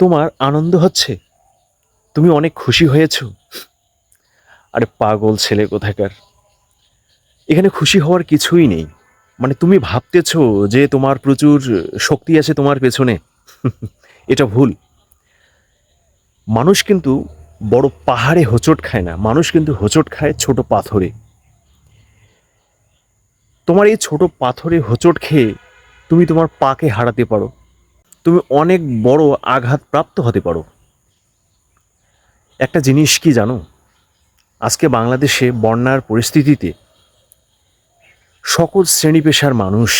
তোমার আনন্দ হচ্ছে, তুমি অনেক খুশি হয়েছো। আরে পাগল ছেলে কোথাকার, এখানে খুশি হওয়ার কিছুই নেই। মানে তুমি ভাবতেছো যে তোমার প্রচুর শক্তি আছে তোমার পেছনে। এটা ভুল। মানুষ কিন্তু বড় পাহাড়ে হোঁচট খায় না, মানুষ কিন্তু হোঁচট খায় ছোট পাথরে। তোমার এই ছোট পাথরে হোঁচট খেয়ে তুমি তোমার পাকে হারাতে পারো, তুমি অনেক বড় আঘাতপ্রাপ্ত হতে পারো। একটা জিনিস কি জানো, আজকে বাংলাদেশে বন্যার পরিস্থিতিতে সকল শ্রেণী পেশার মানুষ,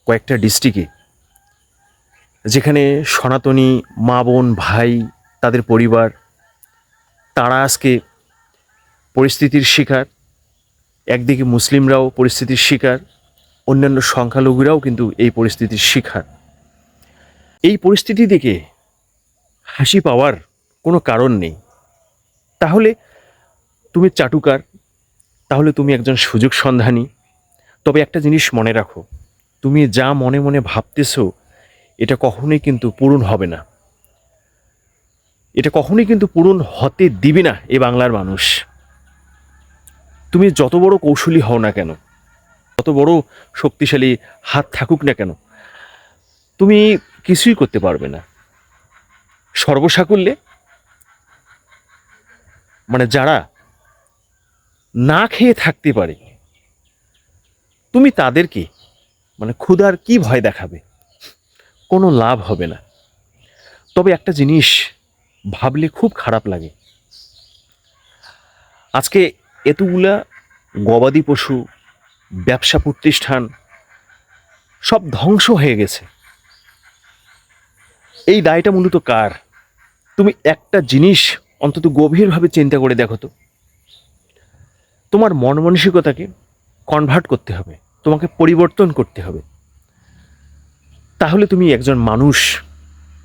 কয়েকটা ডিস্ট্রিক্টে যেখানে সনাতনী মা বোন ভাই তাদের পরিবার, তারা আজকে পরিস্থিতির শিকার। একদিকে মুসলিমরাও পরিস্থিতির শিকার, অন্যান্য সংখ্যালঘুরাও কিন্তু এই পরিস্থিতির শিকার। এই পরিস্থিতি থেকে হাসি পাওয়ার কোনো কারণ নেই। তাহলে তুমি চাটুকার, তাহলে তুমি একজন সুযোগ সন্ধানী। তবে একটা জিনিস মনে রাখো, তুমি যা মনে মনে ভাবতেছো এটা কখনোই কিন্তু পূরণ হবে না, এটা কখনোই কিন্তু পূরণ হতে দিবে না এই বাংলার মানুষ। তুমি যত বড় কৌশলী হও না কেন, যত বড় শক্তিশালী হাত থাকুক না কেন, তুমি কিছুই করতে পারবে না। সর্বসাকুল্যে মানে যারা না খেয়ে থাকতে পারে, তুমি তাদেরকে মানে ক্ষুধার কি ভয় দেখাবে? কোনো লাভ হবে না। তবে একটা জিনিস ভাবলে খুব খারাপ লাগে, আজকে এতগুলা গবাদি পশু, ব্যবসা প্রতিষ্ঠান সব ধ্বংস হয়ে গেছে। এই দায়টা মূলত কার? তুমি একটা জিনিস অন্তত গভীরভাবে চিন্তা করে দেখো তো। তোমার মন মানসিকতাকে কনভার্ট করতে হবে, তোমাকে পরিবর্তন করতে হবে। তাহলে তুমি একজন মানুষ